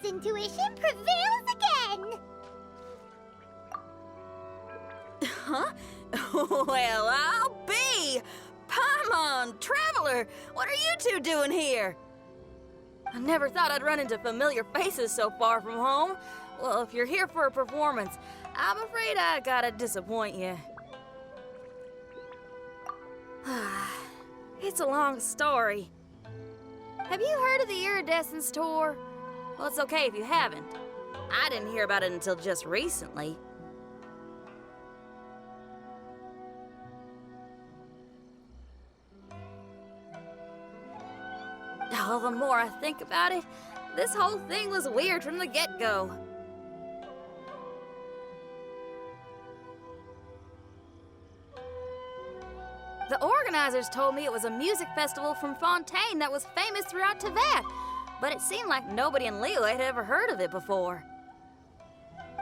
Intuition prevails again! Huh? Well, I'll be! Paimon, Traveler, what are you two doing here? I never thought I'd run into familiar faces so far from home. Well, if you're here for a performance, I'm afraid I gotta disappoint you. It's a long story. Have you heard of the Iridescence Tour? Well, it's okay if you haven't. I didn't hear about it until just recently. Oh, the more I think about it, this whole thing was weird from the get-go. The organizers told me it was a music festival from Fontaine that was famous throughout Teyvat, but it seemed like nobody in Leo had ever heard of it before.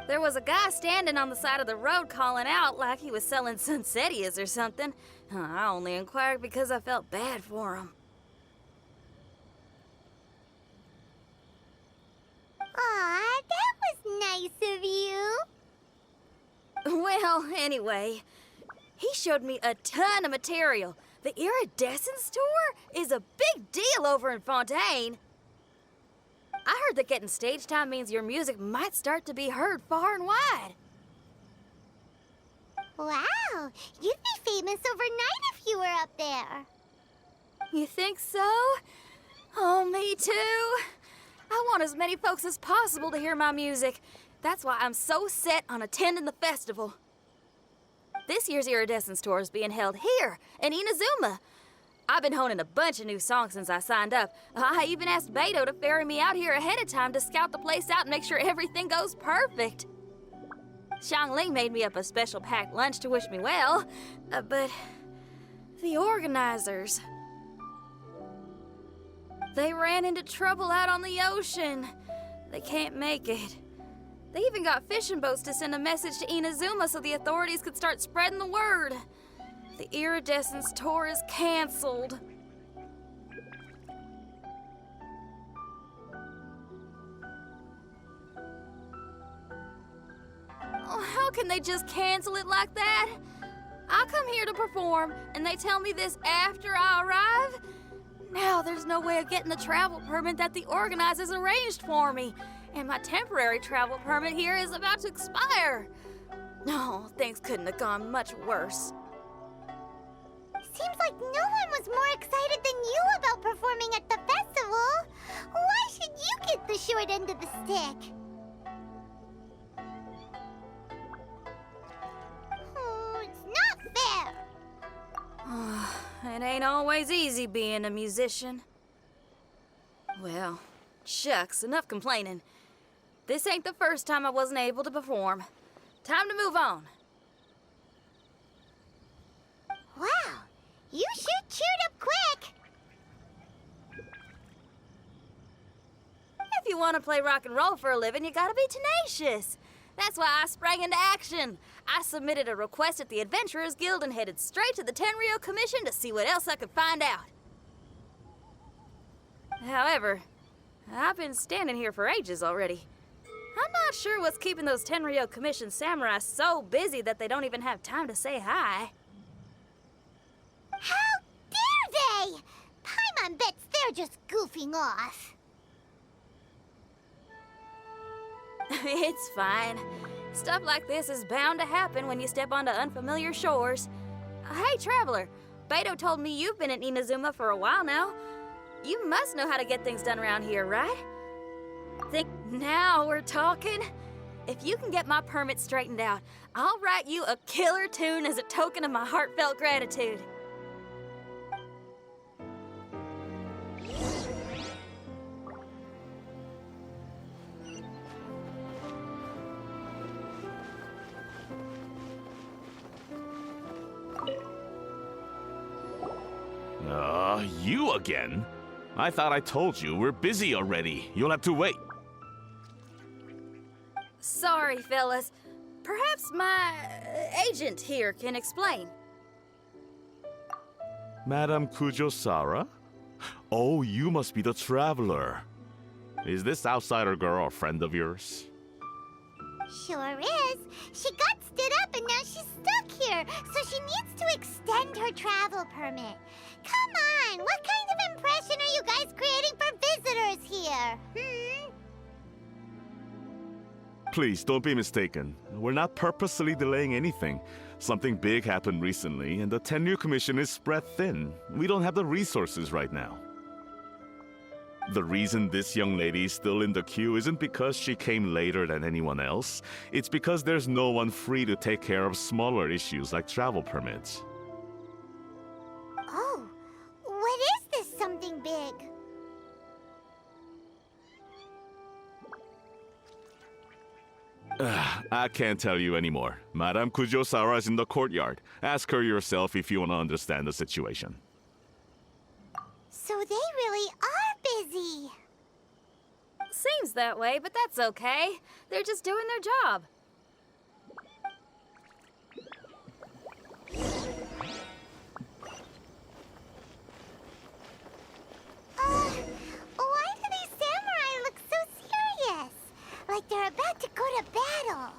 There was a guy standing on the side of the road calling out like he was selling Sunsetias or something. I only inquired because I felt bad for him. Aw, that was nice of you. Well, anyway, he showed me a ton of material. The Iridescence Tour is a big deal over in Fontaine. I heard that getting stage time means your music might start to be heard far and wide. Wow, you'd be famous overnight if you were up there. You think so? Oh, me too. I want as many folks as possible to hear my music. That's why I'm so set on attending the festival. This year's Iridescence Tour is being held here in Inazuma. I've been honing a bunch of new songs since I signed up. I even asked Beto to ferry me out here ahead of time to scout the place out and make sure everything goes perfect. Xiangling made me up a special packed lunch to wish me well, but the organizers, they ran into trouble out on the ocean. They can't make it. They even got fishing boats to send a message to Inazuma so the authorities could start spreading the word. The Iridescence Tour is canceled. Oh, how can they just cancel it like that? I come here to perform, and they tell me this after I arrive? Now there's no way of getting the travel permit that the organizers arranged for me, and my temporary travel permit here is about to expire. No, things couldn't have gone much worse. Seems like no one was more excited than you about performing at the festival. Why should you get the short end of the stick? Oh, it's not fair. It ain't always easy being a musician. Well, shucks, enough complaining. This ain't the first time I wasn't able to perform. Time to move on. Wow, you sure cheered up quick. If you want to play rock and roll for a living, you gotta be tenacious. That's why I sprang into action. I submitted a request at the Adventurers Guild and headed straight to the Tenryou Commission to see what else I could find out. However, I've been standing here for ages already. I'm not sure what's keeping those Tenryou Commission samurai so busy that they don't even have time to say hi. How dare they? Paimon bets they're just goofing off. It's fine. Stuff like this is bound to happen when you step onto unfamiliar shores. Hey, Traveler, Beto told me you've been in Inazuma for a while now. You must know how to get things done around here, right? Think now we're talking? If you can get my permit straightened out, I'll write you a killer tune as a token of my heartfelt gratitude. You again? I thought I told you we're busy already. You'll have to wait. Sorry, fellas. Perhaps my agent here can explain. Madame Kujosara? Oh, you must be the traveler. Is this outsider girl a friend of yours? Sure is. She got stood up and now she's stuck here, so she needs to extend her travel permit. Come on, what kind of impression are you guys creating for visitors here? Please, don't be mistaken. We're not purposely delaying anything. Something big happened recently, and the tenure commission is spread thin. We don't have the resources right now. The reason this young lady is still in the queue isn't because she came later than anyone else. It's because there's no one free to take care of smaller issues like travel permits. Oh, what is this something big? I can't tell you anymore. Madame Kujosara is in the courtyard. Ask her yourself if you want to understand the situation. So they really are busy. Seems that way, but that's okay. They're just doing their job. Why do these samurai look so serious? Like they're about to go to battle.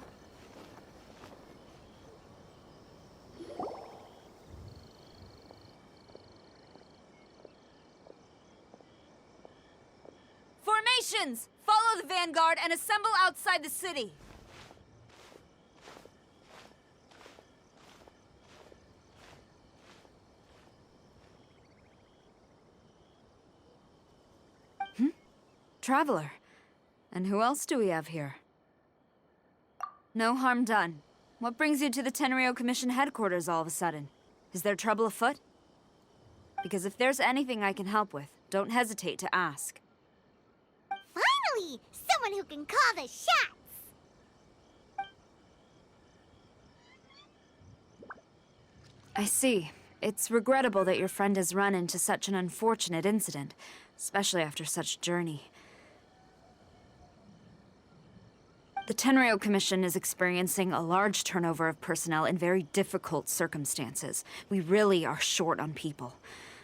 Formations! Follow the vanguard and assemble outside the city. Traveler. And who else do we have here? No harm done. What brings you to the Tenryo Commission headquarters all of a sudden? Is there trouble afoot? Because if there's anything I can help with, don't hesitate to ask. Finally! Someone who can call the shots! I see. It's regrettable that your friend has run into such an unfortunate incident, especially after such a journey. The Tenryo Commission is experiencing a large turnover of personnel in very difficult circumstances. We really are short on people.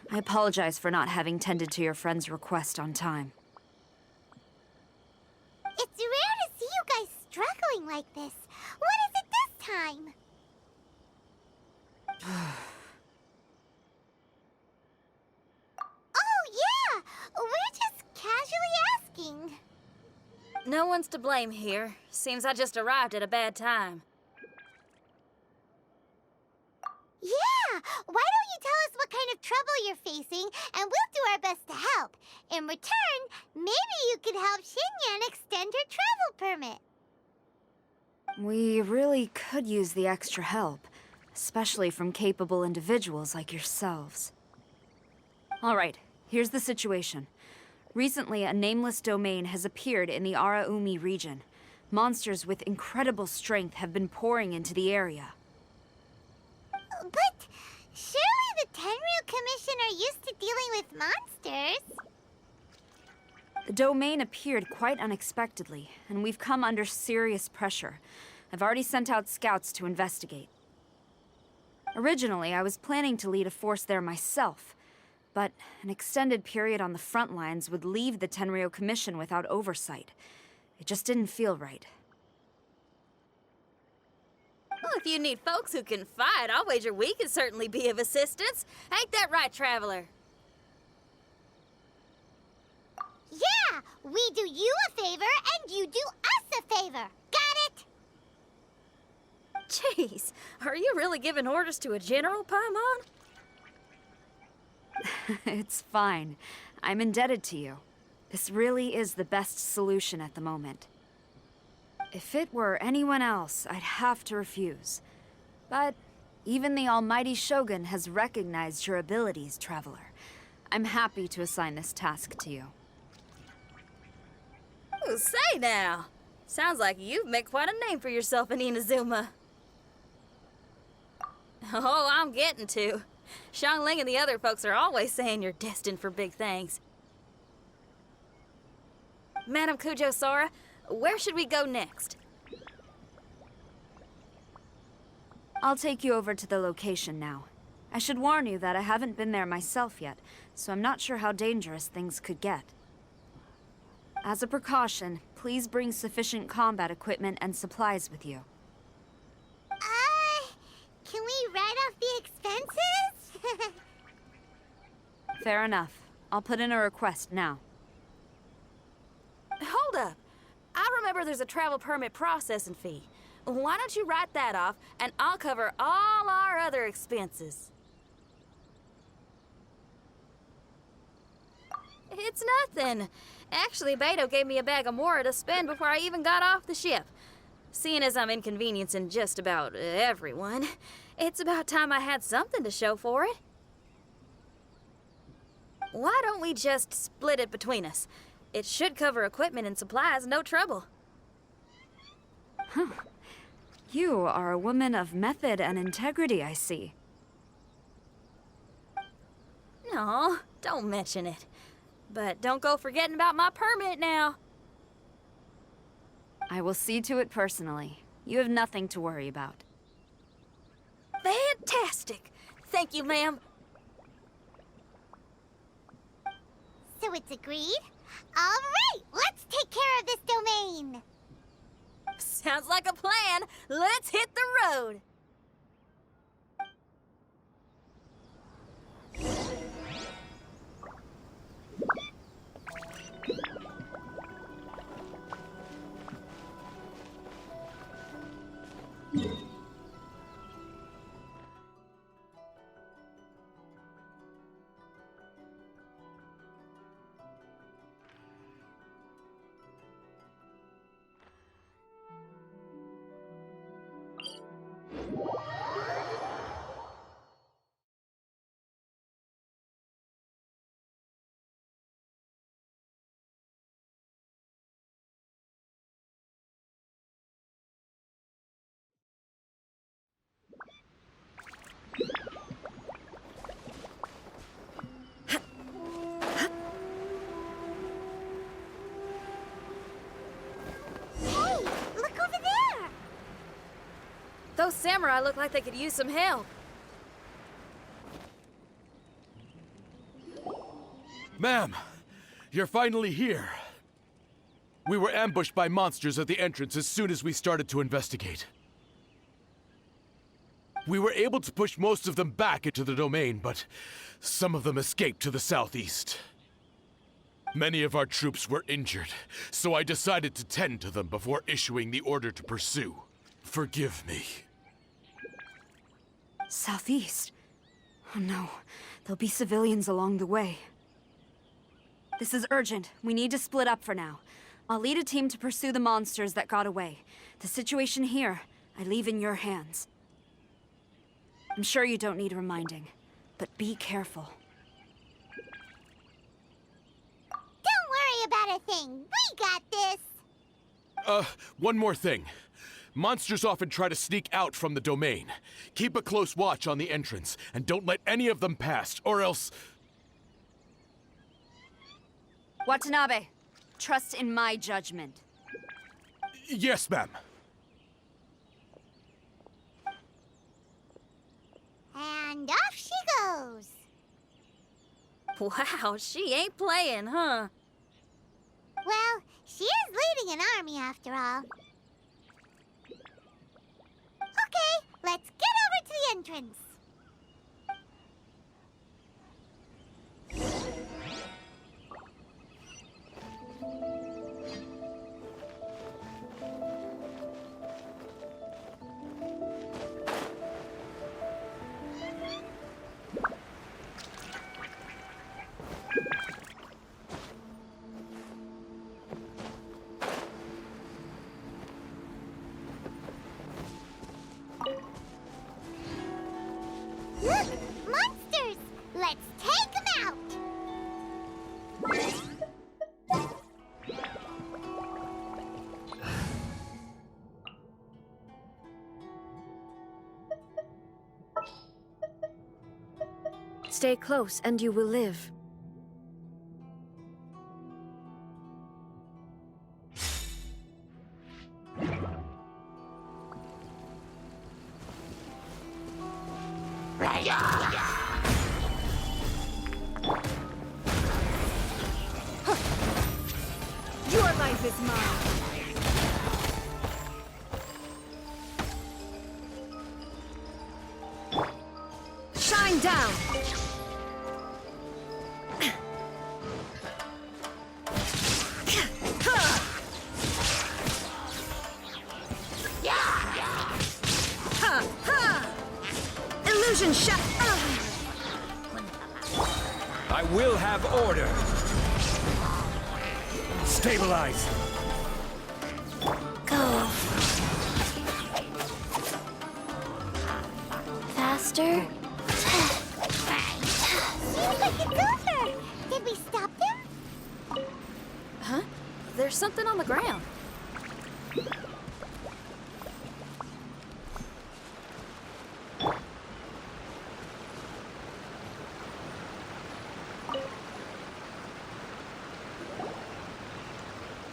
I apologize for not having tended to your friend's request on time. It's rare to see you guys struggling like this. What is it this time? Oh, yeah! We're just casually asking. No one's to blame here. Seems I just arrived at a bad time. Yeah! Why don't you tell us what kind of trouble you're facing, and we'll do our best to help. In return, maybe you could help Xinyan extend her travel permit. We really could use the extra help, especially from capable individuals like yourselves. All right, here's the situation. Recently, a nameless domain has appeared in the Araumi region. Monsters with incredible strength have been pouring into the area. But surely the Tenryu Commission are used to dealing with monsters. The domain appeared quite unexpectedly, and we've come under serious pressure. I've already sent out scouts to investigate. Originally, I was planning to lead a force there myself, but an extended period on the front lines would leave the Tenryo Commission without oversight. It just didn't feel right. Well, if you need folks who can fight, I'll wager we can certainly be of assistance. Ain't that right, Traveler? Yeah! We do you a favor, and you do us a favor. Got it? Jeez, are you really giving orders to a general, Paimon? It's fine. I'm indebted to you. This really is the best solution at the moment. If it were anyone else, I'd have to refuse. But even the almighty Shogun has recognized your abilities, Traveler. I'm happy to assign this task to you. Ooh, say now! Sounds like you've made quite a name for yourself in Inazuma. Oh, I'm getting to. Xiangling and the other folks are always saying you're destined for big things. Madam Kujo Sora, where should we go next? I'll take you over to the location now. I should warn you that I haven't been there myself yet, so I'm not sure how dangerous things could get. As a precaution, please bring sufficient combat equipment and supplies with you. Can we write off the expenses? Fair enough. I'll put in a request now. Hold up. I remember there's a travel permit processing fee. Why don't you write that off, and I'll cover all our other expenses. It's nothing. Actually, Beto gave me a bag of Mora to spend before I even got off the ship. Seeing as I'm inconveniencing just about everyone, it's about time I had something to show for it. Why don't we just split it between us? It should cover equipment and supplies, no trouble. You are a woman of method and integrity, I see. No, don't mention it. But don't go forgetting about my permit now. I will see to it personally. You have nothing to worry about. Fantastic! Thank you, ma'am. So it's agreed? All right, let's take care of this domain. Sounds like a plan. Let's hit the road. Hey, look over there. Those samurai look like they could use some help. Ma'am, you're finally here. We were ambushed by monsters at the entrance as soon as we started to investigate. We were able to push most of them back into the domain, but some of them escaped to the southeast. Many of our troops were injured, so I decided to tend to them before issuing the order to pursue. Forgive me. Southeast? Oh no, there'll be civilians along the way. This is urgent. We need to split up for now. I'll lead a team to pursue the monsters that got away. The situation here, I leave in your hands. I'm sure you don't need reminding, but be careful. Don't worry about a thing. We got this. One more thing. Monsters often try to sneak out from the domain. Keep a close watch on the entrance, and don't let any of them pass, or else... Watanabe, trust in my judgment. Yes, ma'am. And off she goes. Wow, she ain't playing, huh? Well, she is leading an army after all. Okay, let's get over to the entrance. stay close and you will live. Your life is mine. Shine down! Illusion shot! I will have order. Stabilize. Go. Faster. Seems like it's over. Did we stop them? Huh? There's something on the ground.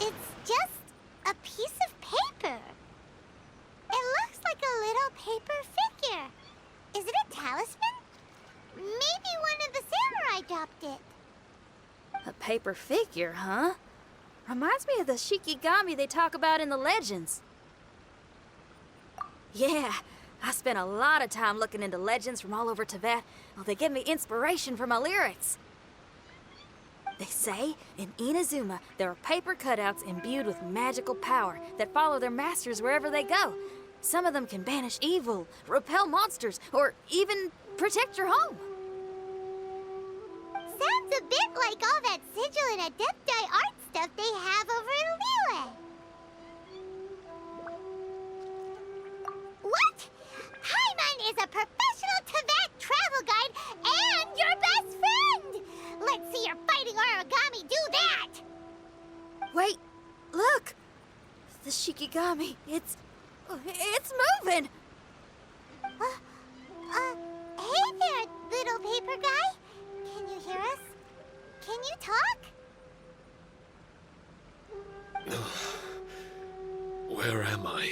It's just a piece of paper. It looks like a little paper figure. Is it a talisman? Maybe one of the samurai dropped it. A paper figure, huh? Reminds me of the Shikigami they talk about in the legends. Yeah, I spent a lot of time looking into legends from all over Tibet. Well, they give me inspiration for my lyrics. They say in Inazuma there are paper cutouts imbued with magical power that follow their masters wherever they go. Some of them can banish evil, repel monsters, or even protect your home. Sounds a bit like all that sigil and adepti art stuff they have over in Liyue. What? Paimon is a professional Tibet travel guide and your best friend! Let's see your fighting origami do that! Wait, look! The Shikigami, it's moving! Hey there, little paper guy. Can you hear us? Can you talk? Where am I?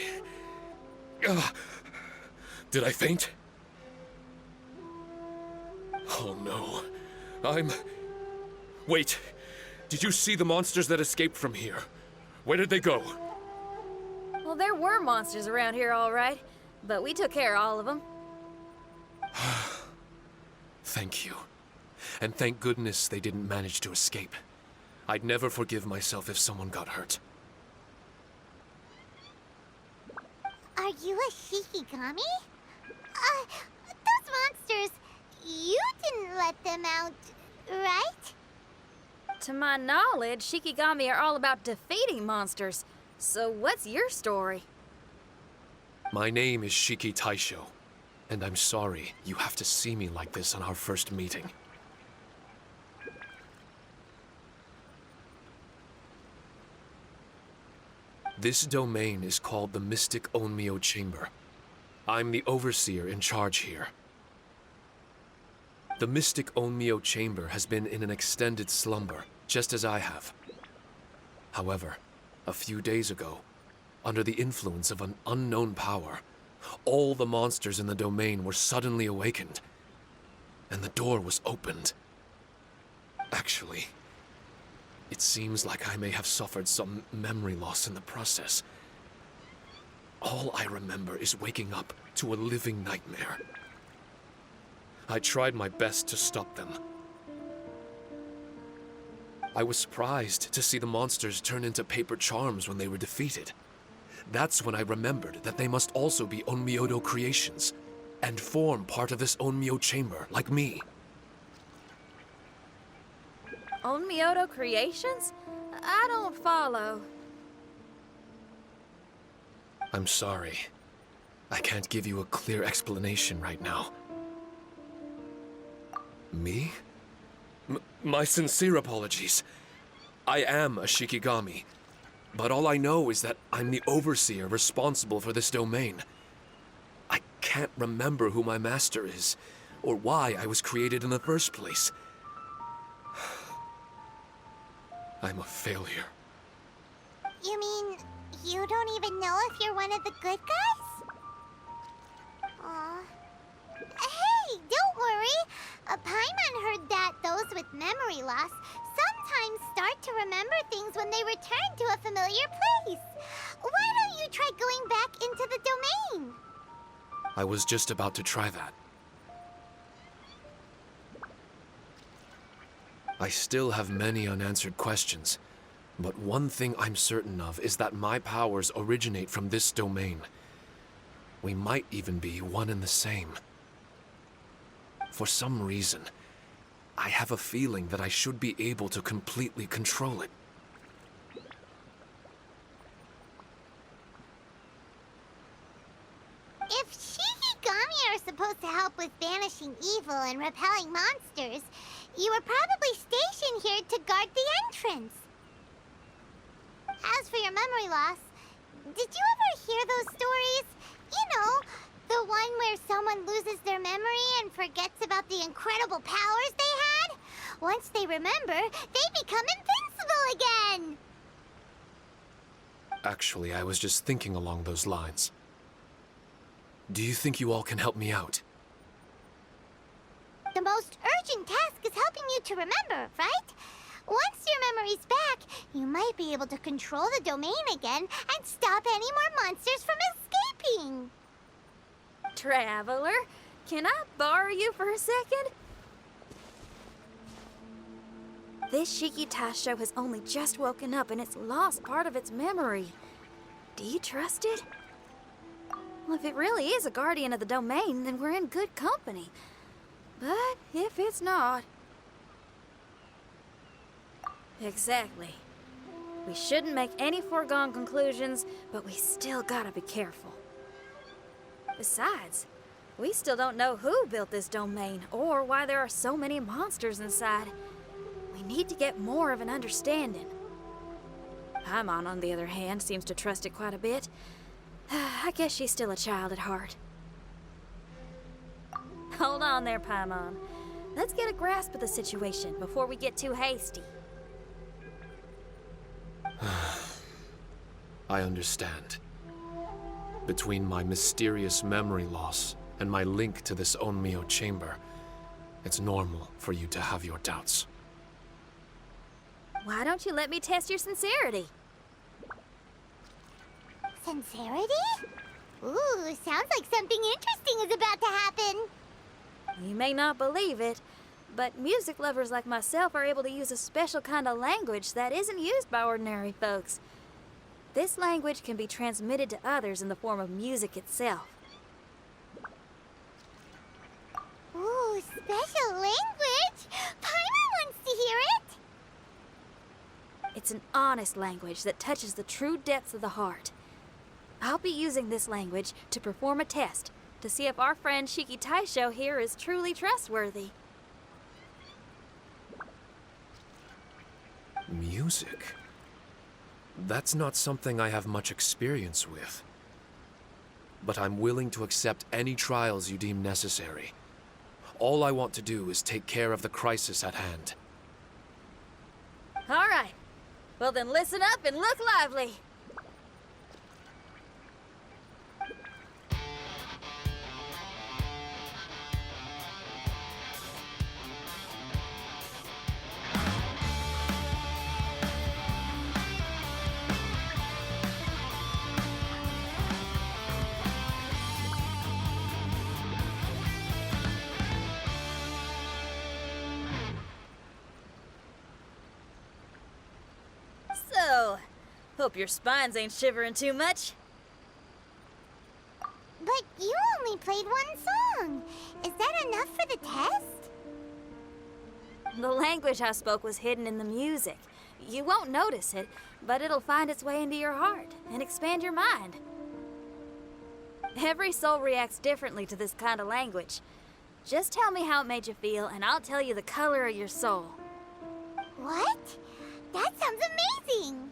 Did I faint? Oh no. Wait. Did you see the monsters that escaped from here? Where did they go? Well, there were monsters around here, all right. But we took care of all of them. Thank you. And thank goodness they didn't manage to escape. I'd never forgive myself if someone got hurt. Are you a Shikigami? Those monsters, you didn't let them out, right? To my knowledge, Shikigami are all about defeating monsters. So what's your story? My name is Shiki Taisho, and I'm sorry you have to see me like this on our first meeting. This domain is called the Mystic Onmyo Chamber. I'm the overseer in charge here. The Mystic Onmyo Chamber has been in an extended slumber, just as I have. However, a few days ago, under the influence of an unknown power, all the monsters in the domain were suddenly awakened, and the door was opened. Actually, it seems like I may have suffered some memory loss in the process. All I remember is waking up to a living nightmare. I tried my best to stop them. I was surprised to see the monsters turn into paper charms when they were defeated. That's when I remembered that they must also be Onmyodo creations, and form part of this Onmyo chamber, like me. Onmyodo creations? I don't follow. I'm sorry. I can't give you a clear explanation right now. Me? My sincere apologies. I am a Shikigami, but all I know is that I'm the overseer responsible for this domain. I can't remember who my master is, or why I was created in the first place. I'm a failure. You mean you don't even know if you're one of the good guys? Aw. Hey, don't worry. Paimon heard that those with memory loss sometimes start to remember things when they return to a familiar place. Why don't you try going back into the domain? I was just about to try that. I still have many unanswered questions, but one thing I'm certain of is that my powers originate from this domain. We might even be one and the same. For some reason, I have a feeling that I should be able to completely control it. If Shikigami are supposed to help with banishing evil and repelling monsters, you were probably stationed here to guard the entrance. As for your memory loss, did you ever hear those stories? You know, the one where someone loses their memory and forgets about the incredible powers they had? Once they remember, they become invincible again! Actually, I was just thinking along those lines. Do you think you all can help me out? The most urgent task is helping you to remember, right? Once your memory's back, you might be able to control the domain again and stop any more monsters from escaping. Traveler, can I borrow you for a second? This Shiki Taisho has only just woken up and it's lost part of its memory. Do you trust it? Well, if it really is a guardian of the domain, then we're in good company. But if it's not... Exactly. We shouldn't make any foregone conclusions, but we still gotta be careful. Besides, we still don't know who built this domain or why there are so many monsters inside. We need to get more of an understanding. Paimon, on the other hand, seems to trust it quite a bit. I guess she's still a child at heart. Hold on there, Paimon. Let's get a grasp of the situation before we get too hasty. I understand. Between my mysterious memory loss and my link to this Onmyo chamber, it's normal for you to have your doubts. Why don't you let me test your sincerity? Sincerity? Ooh, sounds like something interesting is about to happen. You may not believe it, but music lovers like myself are able to use a special kind of language that isn't used by ordinary folks. This language can be transmitted to others in the form of music itself. Ooh, special language? Paimon wants to hear it. It's an honest language that touches the true depths of the heart. I'll be using this language to perform a test to see if our friend Shiki Taisho here is truly trustworthy. Music? That's not something I have much experience with. But I'm willing to accept any trials you deem necessary. All I want to do is take care of the crisis at hand. All right. Well then listen up and look lively. So, hope your spines ain't shivering too much. But you only played one song. Is that enough for the test? The language I spoke was hidden in the music. You won't notice it, but it'll find its way into your heart and expand your mind. Every soul reacts differently to this kind of language. Just tell me how it made you feel, and I'll tell you the color of your soul. What? That sounds amazing!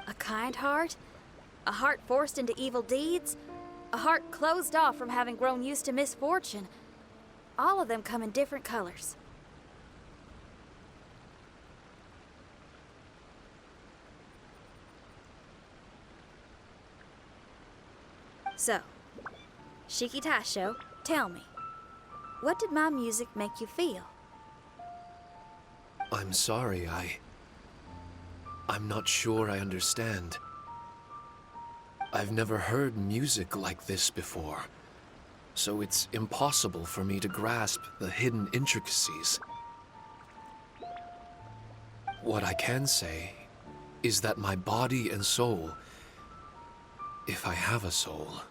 A kind heart? A heart forced into evil deeds? A heart closed off from having grown used to misfortune? all of them come in different colors. So, Shiki Taisho, tell me, what did my music make you feel? I'm sorry, I'm not sure I understand. I've never heard music like this before, so it's impossible for me to grasp the hidden intricacies. What I can say is that my body and soul, if I have a soul,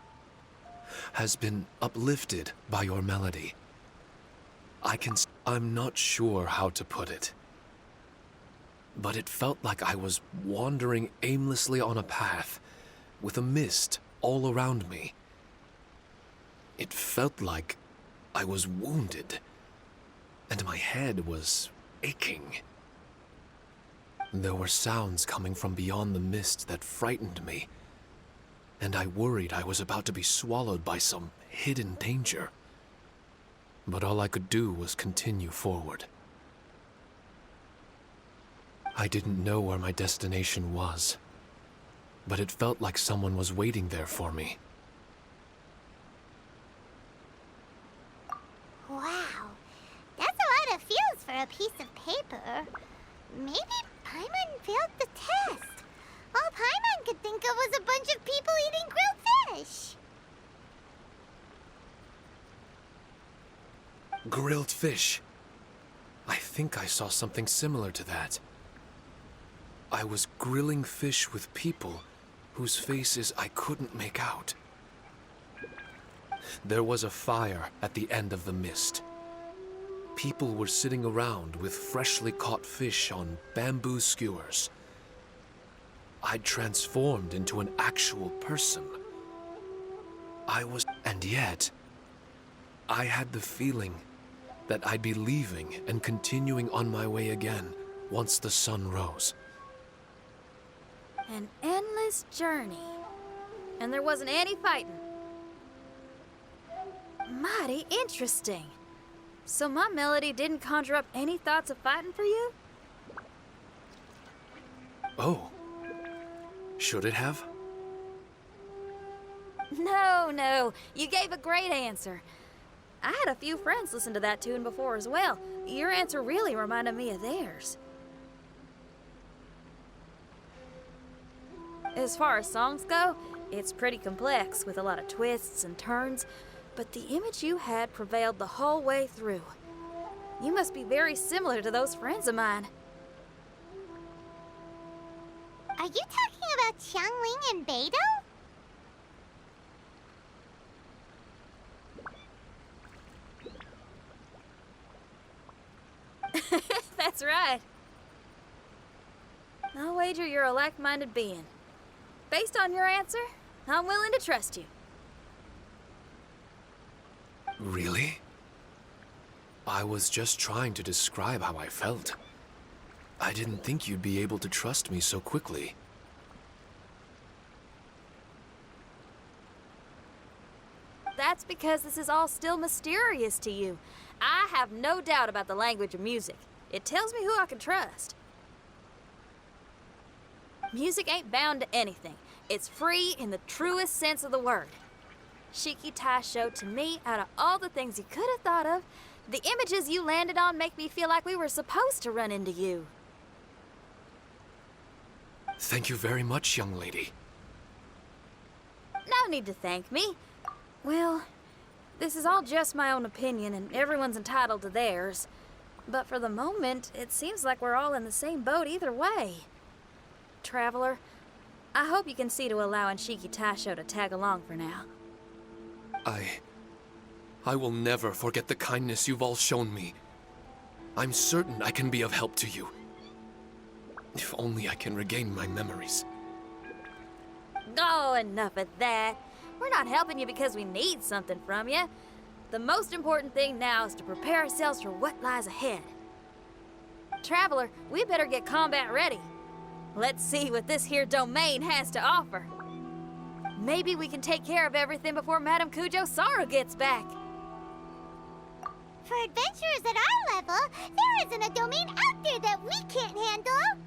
has been uplifted by your melody. I'm not sure how to put it, but it felt like I was wandering aimlessly on a path with a mist all around me. It felt like I was wounded, and my head was aching. There were sounds coming from beyond the mist that frightened me, and I worried I was about to be swallowed by some hidden danger. But all I could do was continue forward. I didn't know where my destination was, but it felt like someone was waiting there for me. Wow, that's a lot of feels for a piece of paper. Maybe Paimon failed the test. All Paimon could think of was a bunch of people eating grilled fish. Grilled fish. I think I saw something similar to that. I was grilling fish with people whose faces I couldn't make out. There was a fire at the end of the mist. People were sitting around with freshly caught fish on bamboo skewers. I'd transformed into an actual person. And yet, I had the feeling that I'd be leaving and continuing on my way again once the sun rose. An endless journey. And there wasn't any fighting. Mighty interesting. So my melody didn't conjure up any thoughts of fighting for you? Oh. Should it have? No. You gave a great answer. I had a few friends listen to that tune before as well. Your answer really reminded me of theirs. As far as songs go, it's pretty complex with a lot of twists and turns, but the image you had prevailed the whole way through. You must be very similar to those friends of mine. Are you talking about Xiangling and Beidou? That's right. I'll wager you're a like-minded being. Based on your answer, I'm willing to trust you. Really? I was just trying to describe how I felt. I didn't think you'd be able to trust me so quickly. That's because this is all still mysterious to you. I have no doubt about the language of music. It tells me who I can trust. Music ain't bound to anything. It's free in the truest sense of the word. Shiki Taisho, to me, out of all the things you could have thought of, the images you landed on make me feel like we were supposed to run into you. Thank you very much, young lady. No need to thank me. Well, this is all just my own opinion, and everyone's entitled to theirs. But for the moment, it seems like we're all in the same boat either way. Traveler, I hope you can see to allowing Shiki Taisho to tag along for now. I will never forget the kindness you've all shown me. I'm certain I can be of help to you. If only I can regain my memories. Oh, enough of that. We're not helping you because we need something from you. The most important thing now is to prepare ourselves for what lies ahead. Traveler, we better get combat ready. Let's see what this here domain has to offer. Maybe we can take care of everything before Madame Kujo Sara gets back. For adventurers at our level, there isn't a domain out there that we can't handle.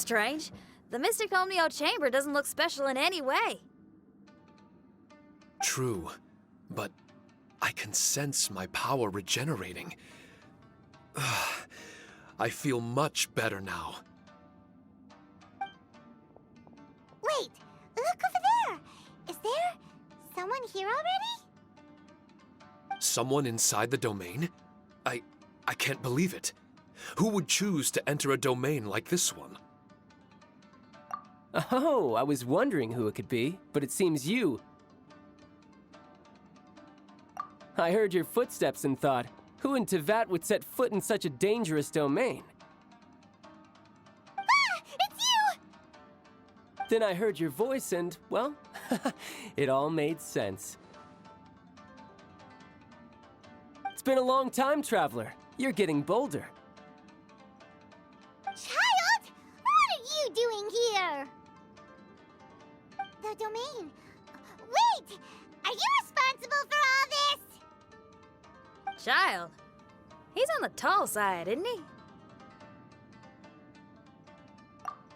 strange. The Mystic Omnio Chamber doesn't look special in any way. True, but I can sense my power regenerating. I feel much better now. Wait, look over there! Is there someone here already? Someone inside the domain? I can't believe it. Who would choose to enter a domain like this one? Oh, I was wondering who it could be, but it seems you. I heard your footsteps and thought, who in Tevat would set foot in such a dangerous domain? Ah! It's you! Then I heard your voice and, well, it all made sense. It's been a long time, Traveler. You're getting bolder. Child! What are you doing here? The domain. Wait! Are you responsible for all this? Child. He's on the tall side, isn't he?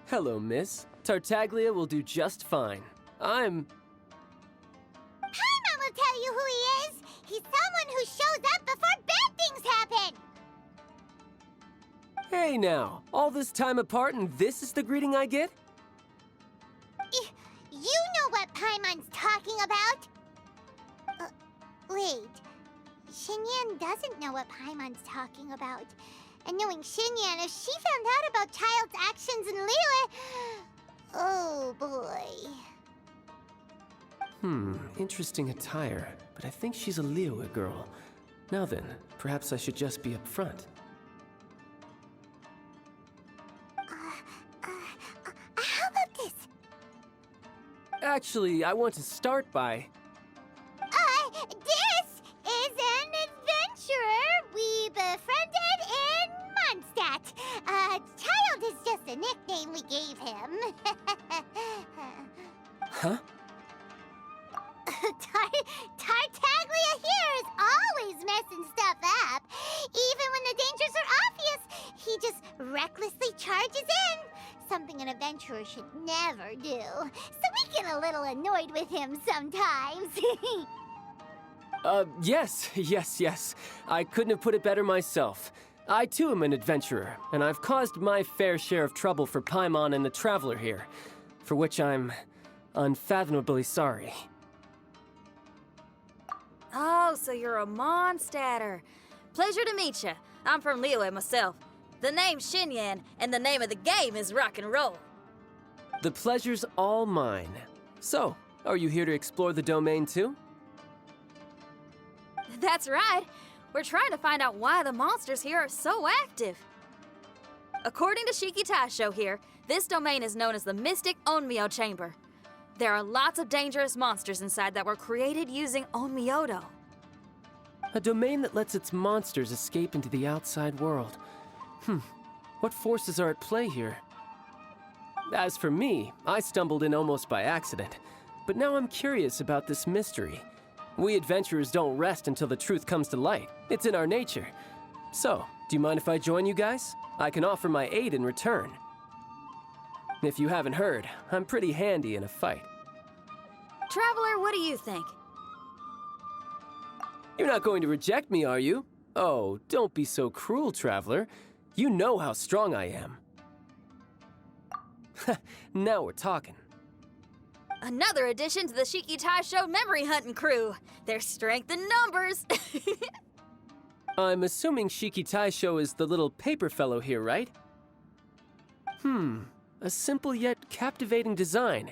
Hello, miss. Tartaglia will do just fine. Paimon will tell you who he is. He's someone who shows up before bad things happen. Hey now, all this time apart and this is the greeting I get? You know what Paimon's talking about? Wait. Xinyan doesn't know what Paimon's talking about. And knowing Xinyan, if she found out about Child's actions in Liyue... Oh, boy. Interesting attire, but I think she's a Liyue girl. Now then, perhaps I should just be up front. How about this? Actually, I want to start by... This is an adventurer we befriended in Mondstadt. Child is just a nickname we gave him. Huh? Tartaglia here is always messing stuff up. Even when the dangers are obvious, he just recklessly charges in. Something an adventurer should never do. So we get a little annoyed with him sometimes. Yes. I couldn't have put it better myself. I too am an adventurer, and I've caused my fair share of trouble for Paimon and the Traveler here, for which I'm unfathomably sorry. Oh, so you're a Mondstadter. Pleasure to meet you. I'm from Liyue myself. The name's Xinyan, and the name of the game is rock and roll. The pleasure's all mine. So, are you here to explore the domain too? That's right. We're trying to find out why the monsters here are so active. According to Shiki Taisho here, this domain is known as the Mystic Onmyo Chamber. There are lots of dangerous monsters inside that were created using Onmyodo. A domain that lets its monsters escape into the outside world. What forces are at play here? As for me, I stumbled in almost by accident. But now I'm curious about this mystery. We adventurers don't rest until the truth comes to light. It's in our nature. So, do you mind if I join you guys? I can offer my aid in return. If you haven't heard, I'm pretty handy in a fight. Traveler, what do you think? You're not going to reject me, are you? Oh, don't be so cruel, Traveler. You know how strong I am. Now we're talking. Another addition to the Shiki Taisho memory hunting crew. There's strength in numbers. I'm assuming Shiki Taisho is the little paper fellow here, right? A simple yet captivating design.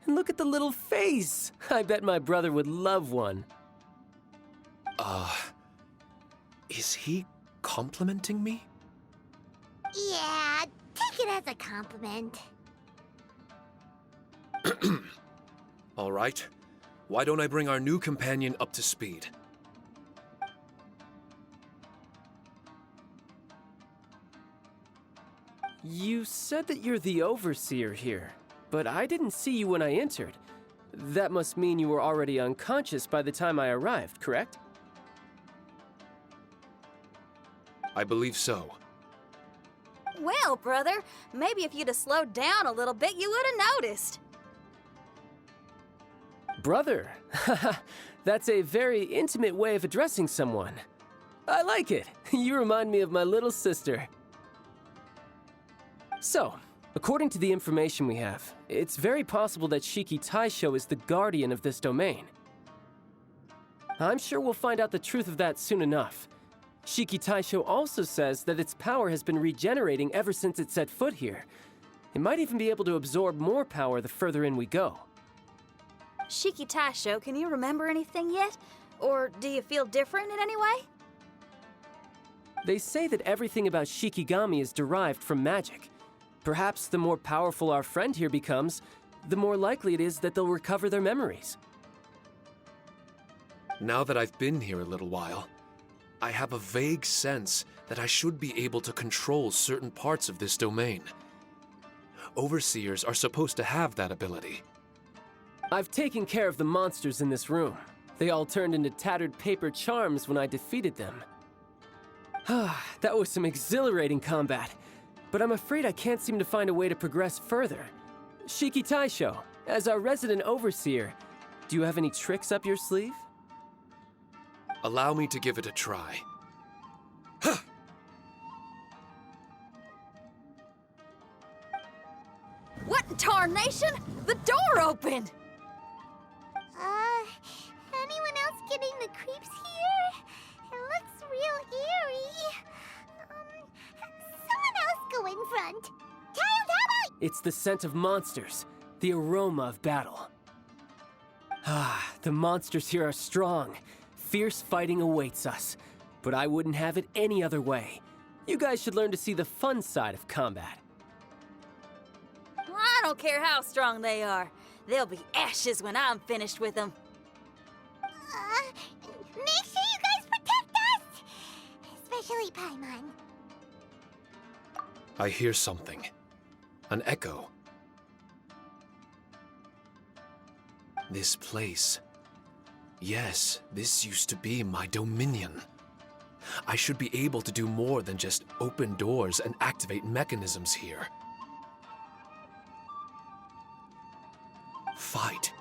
And look at the little face! I bet my brother would love one. Is he complimenting me? Yeah, take it as a compliment. All right. Why don't I bring our new companion up to speed? You said that you're the overseer here, but I didn't see you when I entered. That must mean you were already unconscious by the time I arrived, correct? I believe so. Well, brother, maybe if you'd have slowed down a little bit, you would have noticed. Brother. That's a very intimate way of addressing someone. I like it. You remind me of my little sister. So, according to the information we have, it's very possible that Shiki Taisho is the guardian of this domain. I'm sure we'll find out the truth of that soon enough. Shiki Taisho also says that its power has been regenerating ever since it set foot here. It might even be able to absorb more power the further in we go. Shiki Taisho, can you remember anything yet? Or do you feel different in any way? They say that everything about Shikigami is derived from magic. Perhaps the more powerful our friend here becomes, the more likely it is that they'll recover their memories. Now that I've been here a little while, I have a vague sense that I should be able to control certain parts of this domain. Overseers are supposed to have that ability. I've taken care of the monsters in this room. They all turned into tattered paper charms when I defeated them. That was some exhilarating combat, but I'm afraid I can't seem to find a way to progress further. Shiki Taisho, as our resident overseer, do you have any tricks up your sleeve? Allow me to give it a try. What in tarnation? The door opened! Anyone else getting the creeps here? It looks real eerie. Someone else go in front. Teil, how about... It's the scent of monsters, the aroma of battle. The monsters here are strong. Fierce fighting awaits us, but I wouldn't have it any other way. You guys should learn to see the fun side of combat. I don't care how strong they are. They'll be ashes when I'm finished with them. Make sure you guys protect us! Especially Paimon. I hear something. An echo. This place. Yes, this used to be my dominion. I should be able to do more than just open doors and activate mechanisms here. Fight.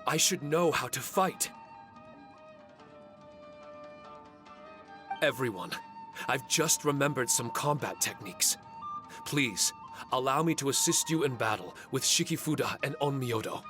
I should know how to fight. Everyone, I've just remembered some combat techniques. Please, allow me to assist you in battle with Shikifuda and Onmyodo.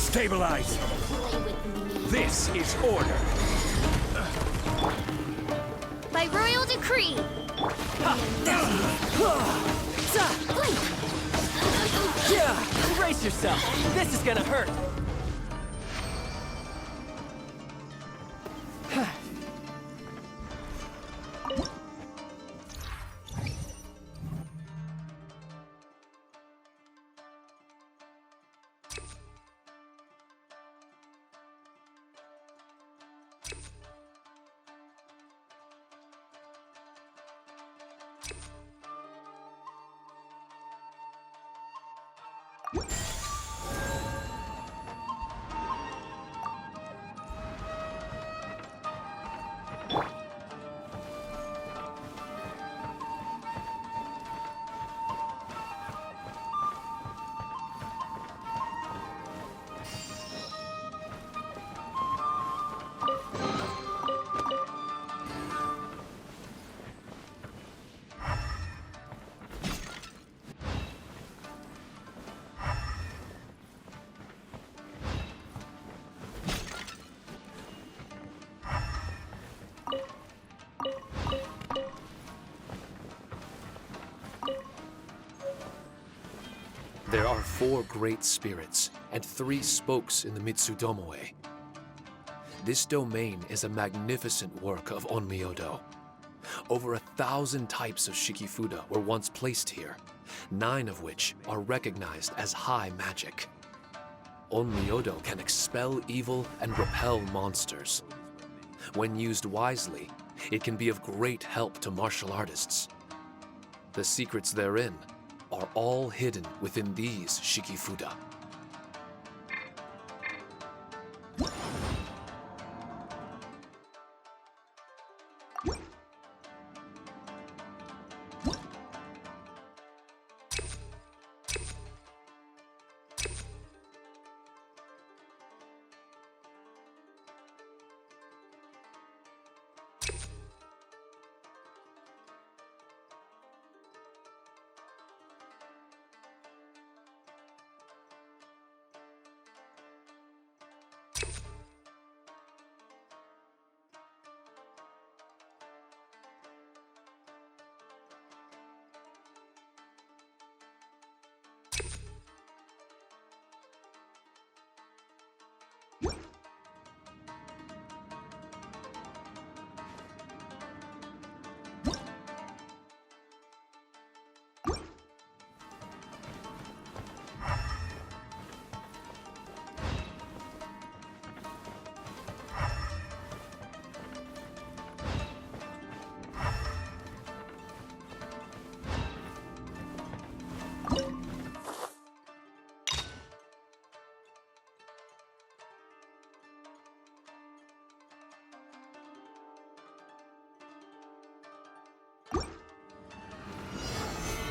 Stabilize! This is order! By royal decree! Yeah! Brace yourself! This is gonna hurt! There are 4 great spirits and 3 spokes in the Mitsudomoe. This domain is a magnificent work of Onmyodo. Over 1,000 types of Shikifuda were once placed here, 9 of which are recognized as high magic. Onmyodo can expel evil and repel monsters. When used wisely, it can be of great help to martial artists. The secrets therein are all hidden within these Shikifuda.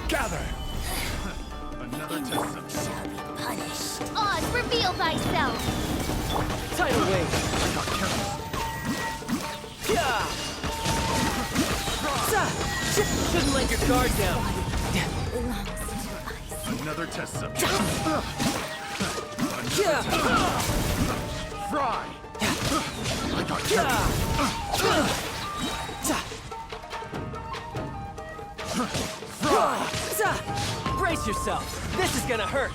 Gather! Another test. Shall be punished. Oz, reveal thyself! Tidal wave! Yeah! Shouldn't let your guard down. Another test subject. Yeah! Fry! I got Brace yourself. This is gonna hurt.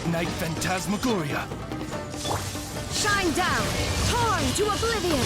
Ignite Phantasmagoria. Shine down! Torn to oblivion!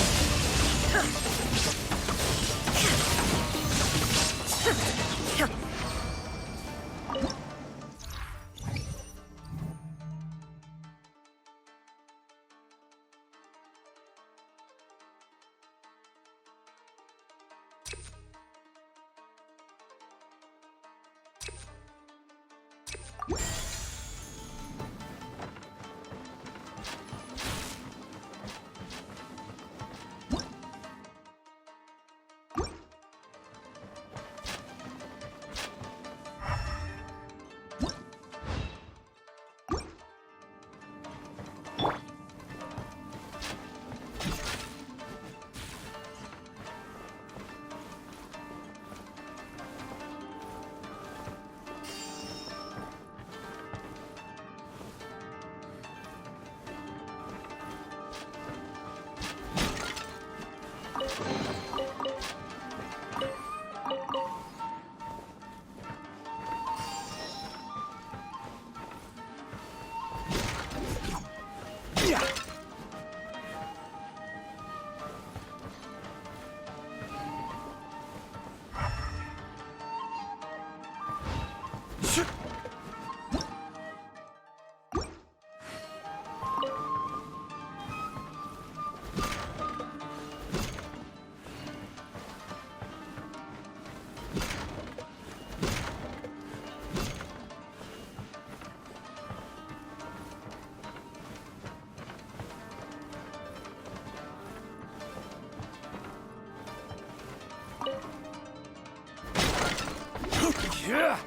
Yeah.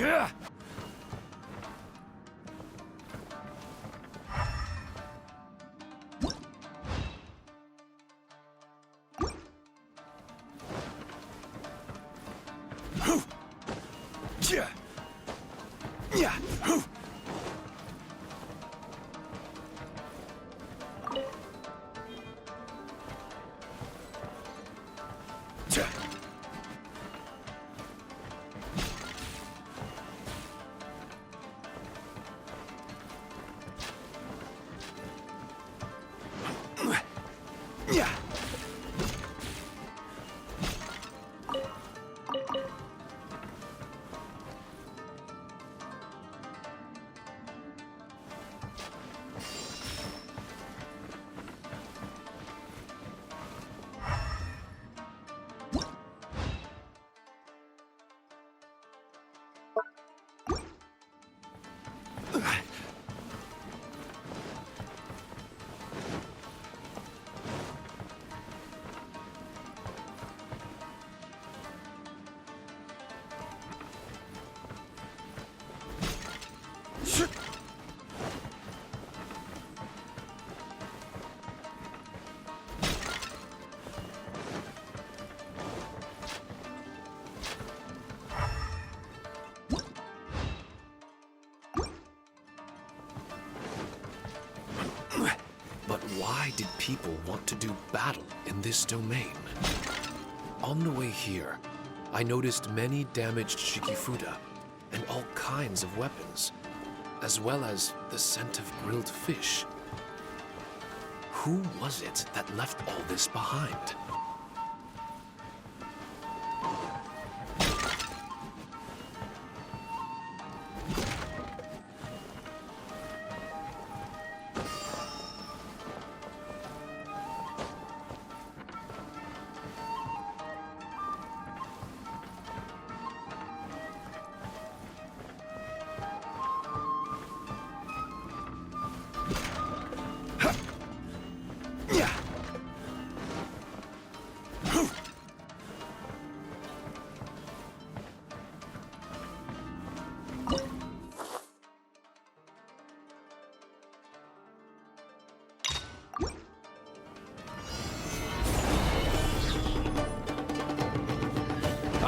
Yeah. But why did people want to do battle in this domain? On the way here, I noticed many damaged Shikifuda. and all kinds of weapons, as well as the scent of grilled fish. Who was it that left all this behind?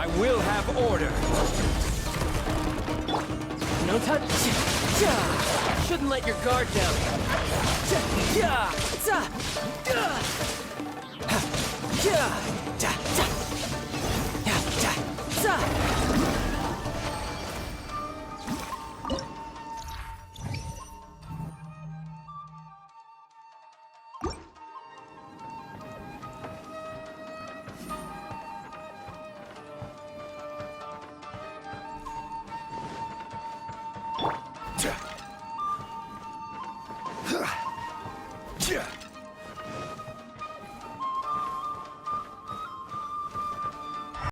I will have order. No touch. Shouldn't let your guard down.